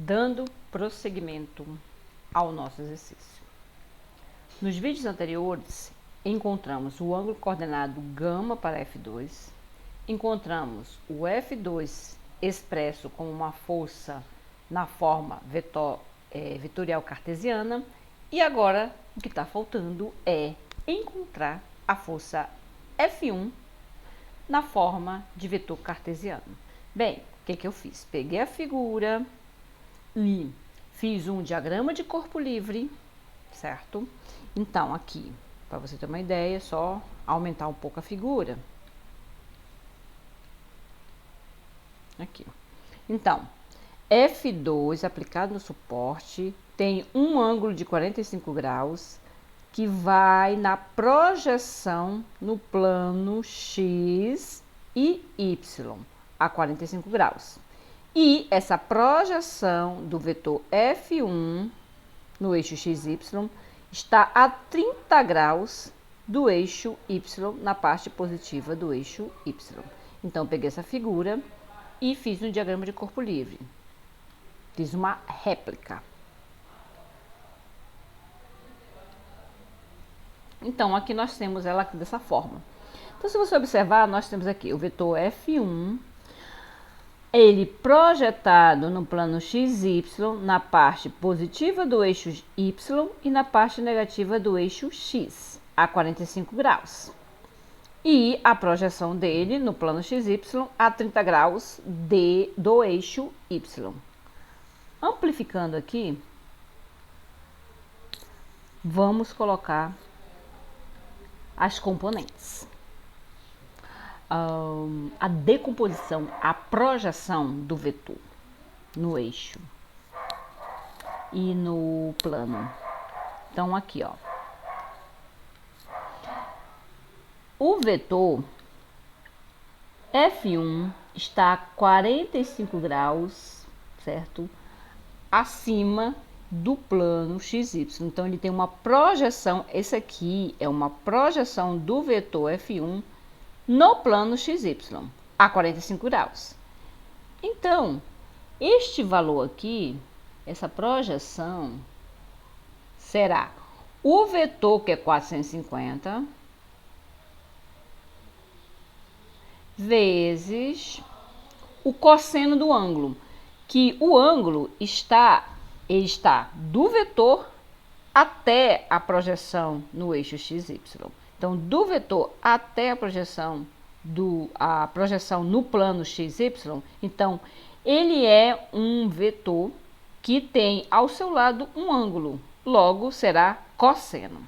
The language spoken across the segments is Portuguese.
Dando prosseguimento ao nosso exercício. Nos vídeos anteriores, encontramos o ângulo coordenado γ para F2, encontramos o F2 expresso como uma força na forma vetorial cartesiana, e agora o que está faltando é encontrar a força F1 na forma de vetor cartesiano. Bem, o que eu fiz? Peguei a figura e fiz um diagrama de corpo livre, certo? Então, aqui, para você ter uma ideia, é só aumentar um pouco a figura. Aqui. Então, F2 aplicado no suporte tem um ângulo de 45 graus que vai na projeção no plano X e Y a 45 graus. E essa projeção do vetor F1 no eixo XY está a 30 graus do eixo Y na parte positiva do eixo Y. Então, peguei essa figura e fiz um diagrama de corpo livre. Fiz uma réplica. Então, aqui nós temos ela dessa forma. Então, se você observar, nós temos aqui o vetor F1, ele projetado no plano XY, na parte positiva do eixo Y e na parte negativa do eixo X, a 45 graus. E a projeção dele no plano XY a 30 graus do eixo Y. Amplificando aqui, vamos colocar as componentes. A decomposição, a projeção do vetor no eixo e no plano. Então, aqui, ó. O vetor F1 está a 45 graus, certo? Acima do plano XY. Então, ele tem uma projeção, esse aqui é uma projeção do vetor F1 no plano XY, a 45 graus. Então, este valor aqui, essa projeção, será o vetor, que é 450, vezes o cosseno do ângulo, que o ângulo está do vetor até a projeção no eixo XY. Então, do vetor até a projeção no plano XY, então, ele é um vetor que tem ao seu lado um ângulo, logo será cosseno.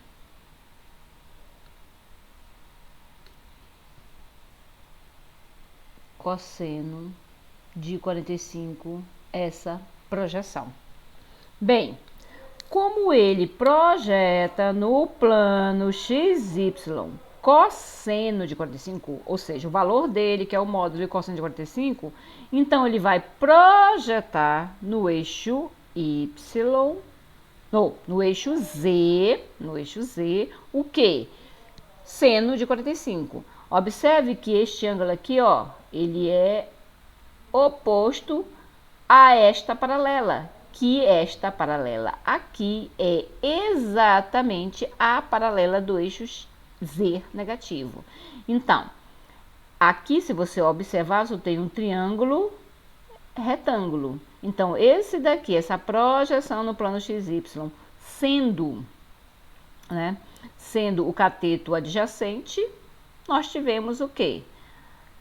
Cosseno de 45, essa projeção. Bem, como ele projeta no plano XY cosseno de 45, ou seja, o valor dele, que é o módulo de cosseno de 45, então ele vai projetar no eixo Y, no eixo Z, o quê? Seno de 45. Observe que este ângulo aqui, ó, ele é oposto a esta paralela, que esta paralela aqui é exatamente a paralela do eixo Z negativo. Então, aqui, se você observar, só tem um triângulo retângulo. Então, esse daqui, essa projeção no plano XY, sendo o cateto adjacente, nós tivemos o quê?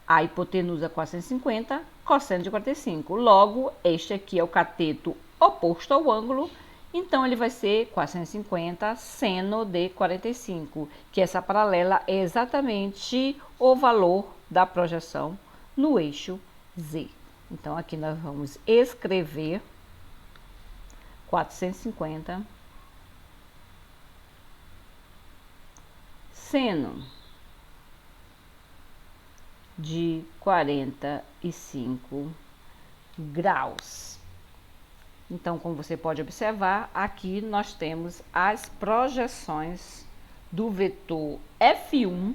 A hipotenusa 450, cosseno de 45. Logo, este aqui é o cateto oposto ao ângulo, então ele vai ser 450 seno de 45, que essa paralela é exatamente o valor da projeção no eixo Z. Então, aqui nós vamos escrever 450 seno de 45 graus. Então, como você pode observar, aqui nós temos as projeções do vetor F1,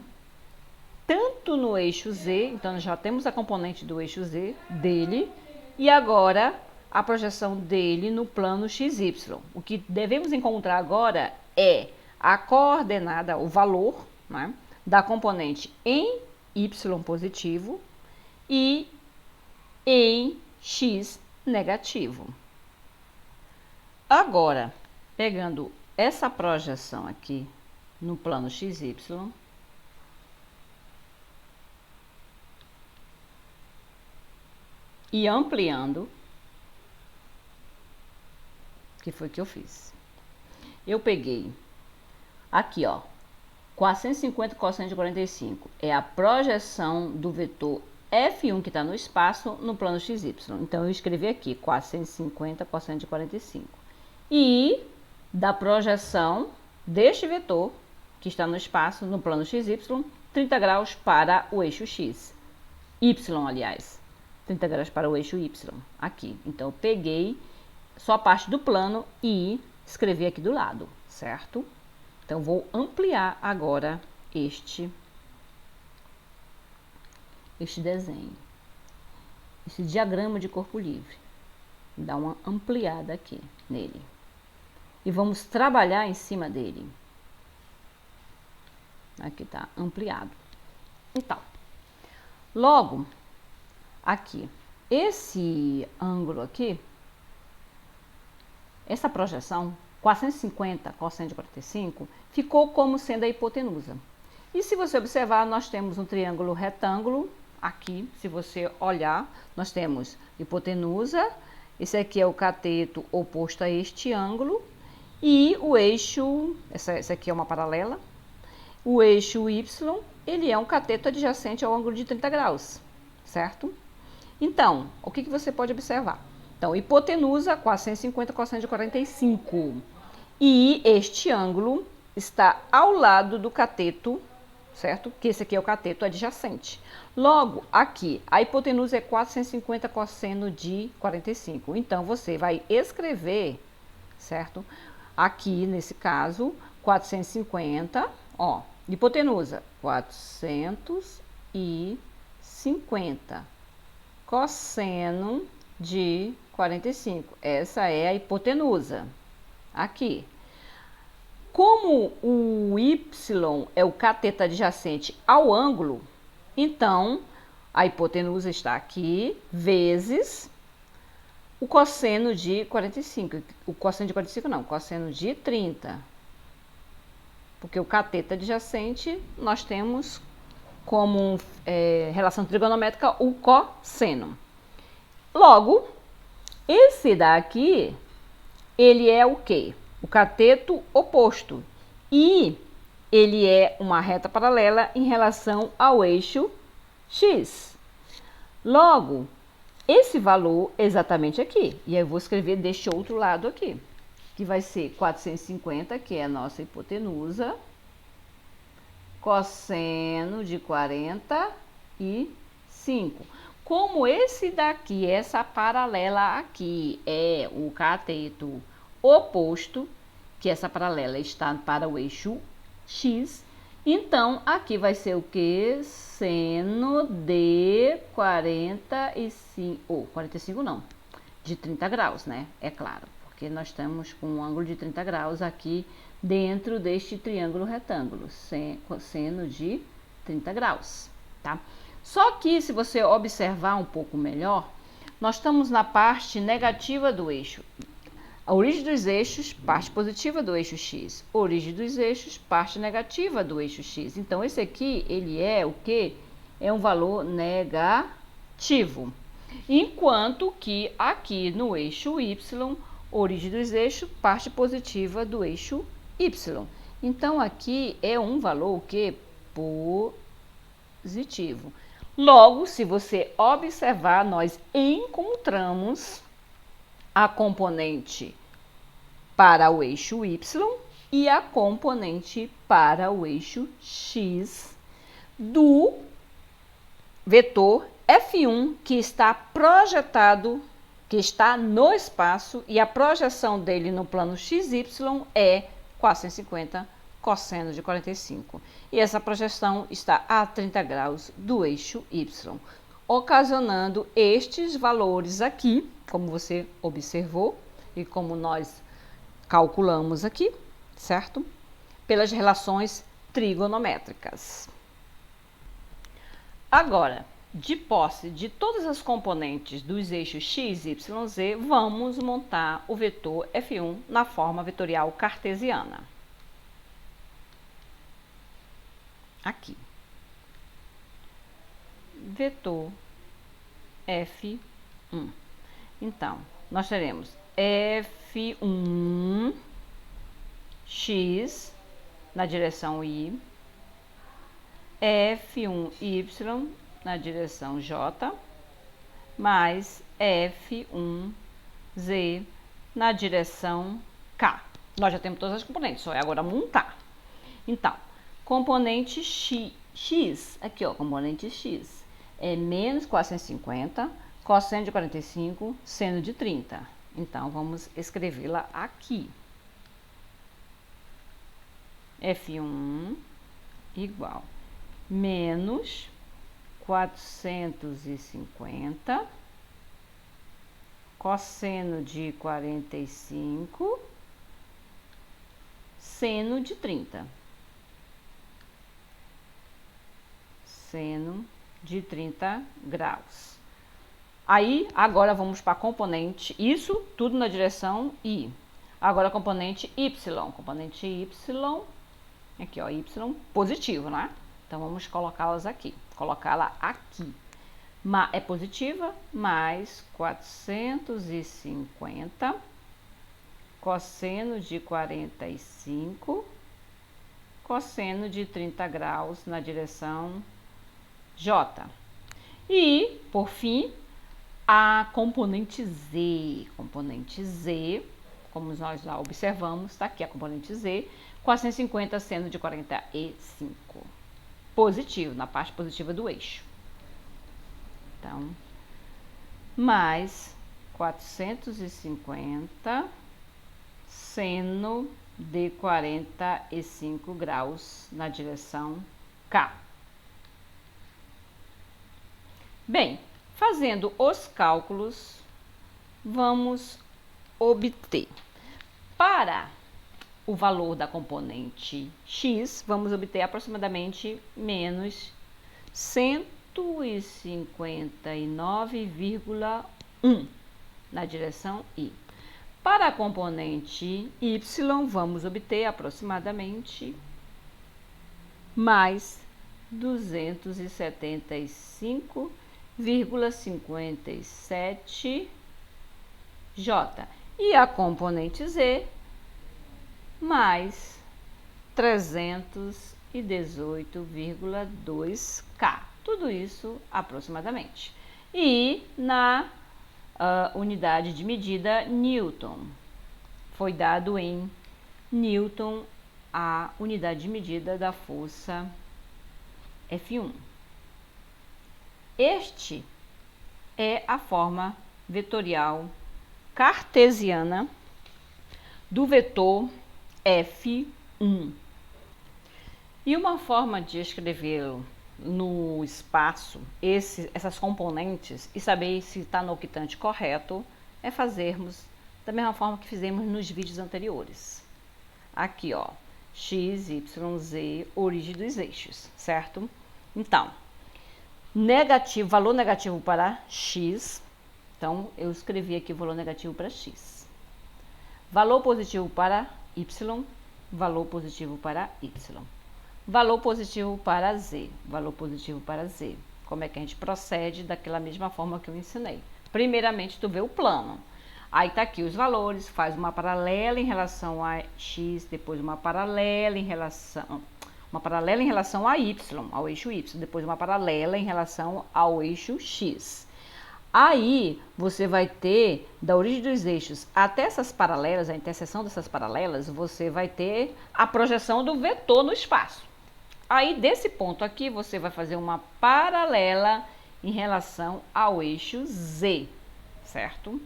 tanto no eixo Z, então já temos a componente do eixo Z dele, e agora a projeção dele no plano XY. O que devemos encontrar agora é a coordenada, o valor, né, da componente em Y positivo e em X negativo. Agora, pegando essa projeção aqui no plano XY, e ampliando, que foi que eu fiz. Eu peguei aqui, ó, 450 cosseno de 45 é a projeção do vetor F1 que está no espaço no plano XY. Então, eu escrevi aqui 450 cosseno de 45. E da projeção deste vetor que está no espaço no plano XY, 30 graus para o eixo X. Y, aliás. 30 graus para o eixo Y, aqui. Então, eu peguei só a parte do plano e escrevi aqui do lado, certo? Então, vou ampliar agora este desenho, esse diagrama de corpo livre. Dá uma ampliada aqui nele. E vamos trabalhar em cima dele. Aqui tá ampliado. Então, logo, aqui, esse ângulo aqui, essa projeção, 450 cosseno de 45, ficou como sendo a hipotenusa. E se você observar, nós temos um triângulo retângulo, aqui, se você olhar, nós temos hipotenusa, esse aqui é o cateto oposto a este ângulo, e o eixo, essa aqui é uma paralela, o eixo Y, ele é um cateto adjacente ao ângulo de 30 graus, certo? Então, o que você pode observar? Então, hipotenusa, 450 cosseno de 45. E este ângulo está ao lado do cateto, certo? Que esse aqui é o cateto adjacente. Logo, aqui, a hipotenusa é 450 cosseno de 45. Então, você vai escrever, certo? Aqui, nesse caso, 450, ó, hipotenusa, 450 cosseno de 45. Essa é a hipotenusa. Aqui. Como o Y é o cateto adjacente ao ângulo, então a hipotenusa está aqui, vezes o cosseno de 45. O cosseno de 45 não, o cosseno de 30. Porque o cateto adjacente nós temos como relação trigonométrica o cosseno. Logo, esse daqui, ele é o quê? O cateto oposto. E ele é uma reta paralela em relação ao eixo X. Logo, esse valor exatamente aqui. E aí eu vou escrever deste outro lado aqui, que vai ser 450, que é a nossa hipotenusa, cosseno de 45. Como esse daqui, essa paralela aqui, é o cateto oposto, que essa paralela está para o eixo X, então aqui vai ser o que? Seno de 45, 45 não, de 30 graus, né? É claro, porque nós estamos com um ângulo de 30 graus aqui dentro deste triângulo retângulo, seno de 30 graus, tá? Só que, se você observar um pouco melhor, nós estamos na parte negativa do eixo. A origem dos eixos, parte positiva do eixo X. Origem dos eixos, parte negativa do eixo X. Então, esse aqui, ele é o quê? É um valor negativo. Enquanto que aqui no eixo Y, origem dos eixos, parte positiva do eixo Y. Então, aqui é um valor o quê? Positivo. Logo, se você observar, nós encontramos a componente para o eixo Y e a componente para o eixo X do vetor F1 que está projetado, que está no espaço, e a projeção dele no plano XY é 450 cosseno de 45. E essa projeção está a 30 graus do eixo Y. ocasionando estes valores aqui, como você observou e como nós calculamos aqui, certo? Pelas relações trigonométricas. Agora, de posse de todas as componentes dos eixos x, y, z, vamos montar o vetor F1 na forma vetorial cartesiana. Aqui. Vetor F1. Então, nós teremos F1 x na direção y, F1y na direção j, mais F1z na direção k. Nós já temos todas as componentes, só é agora montar. Então, componente x, aqui ó, componente x, é menos 450, cosseno de 45, seno de 30. Então, vamos escrevê-la aqui. F1 igual menos 450, cosseno de 45, seno de 30. Seno de 30 graus. Aí, agora vamos para a componente, isso tudo na direção y. Agora a componente y. Componente y, aqui ó, y positivo, né? Então, vamos colocá-las aqui. Colocá-la aqui. É positiva, mais 450, cosseno de 45, cosseno de 30 graus na direção J. E, por fim, a componente Z. Componente Z, como nós já observamos, está aqui a componente Z, 450 seno de 45. Positivo, na parte positiva do eixo. Então, mais 450 seno de 45 graus na direção K. Bem, fazendo os cálculos, vamos obter. Para o valor da componente x, vamos obter aproximadamente menos 159,1 na direção y. Para a componente y, vamos obter aproximadamente mais 275,57 j. E a componente z, mais 318,2 k. Tudo isso aproximadamente. E na unidade de medida Newton. Foi dado em Newton a unidade de medida da força F1. Este é a forma vetorial cartesiana do vetor F1. E uma forma de escrevê-lo no espaço, essas componentes, e saber se está no octante correto, é fazermos da mesma forma que fizemos nos vídeos anteriores. Aqui, ó, x, y, z, origem dos eixos, certo? Então, negativo, valor negativo para x, então eu escrevi aqui o valor negativo para x. Valor positivo para y, valor positivo para y. Valor positivo para z, valor positivo para z. Como é que a gente procede? Daquela mesma forma que eu ensinei. Primeiramente, tu vê o plano. Aí tá aqui os valores, faz uma paralela em relação a x, depois uma paralela em relação a y, ao eixo y, depois uma paralela em relação ao eixo x. Aí você vai ter, da origem dos eixos até essas paralelas, a interseção dessas paralelas, você vai ter a projeção do vetor no espaço. Aí desse ponto aqui você vai fazer uma paralela em relação ao eixo z, certo?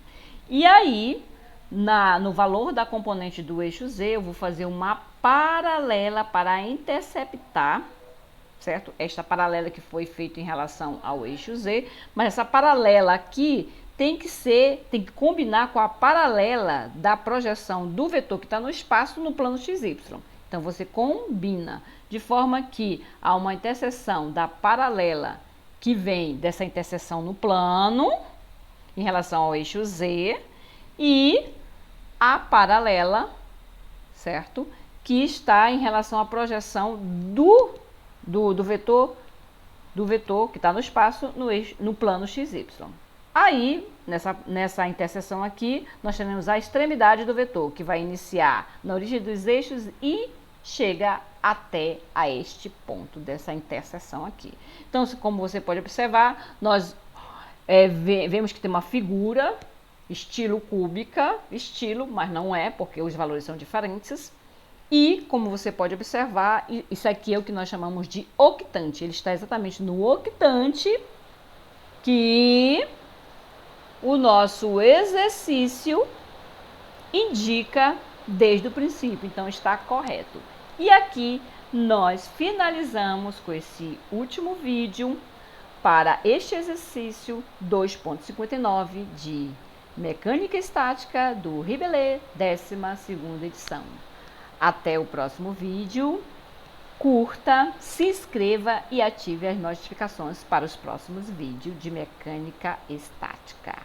E aí, no valor da componente do eixo z, eu vou fazer uma paralela para interceptar certo? Esta paralela que foi feita em relação ao eixo Z, mas essa paralela aqui tem que combinar com a paralela da projeção do vetor que está no espaço no plano XY. Então, você combina de forma que há uma interseção da paralela que vem dessa interseção no plano, em relação ao eixo Z, e a paralela, certo? Que está em relação à projeção do vetor que está no espaço no plano XY. Aí, nessa interseção aqui, nós teremos a extremidade do vetor, que vai iniciar na origem dos eixos e chega até a este ponto dessa interseção aqui. Então, como você pode observar, nós vemos que tem uma figura, estilo cúbica, mas não é, porque os valores são diferentes. E, como você pode observar, isso aqui é o que nós chamamos de octante. Ele está exatamente no octante que o nosso exercício indica desde o princípio. Então, está correto. E aqui nós finalizamos com esse último vídeo para este exercício 2.59 de Mecânica Estática do Ribellet, 12ª edição. Até o próximo vídeo. Curta, se inscreva e ative as notificações para os próximos vídeos de Mecânica Estática.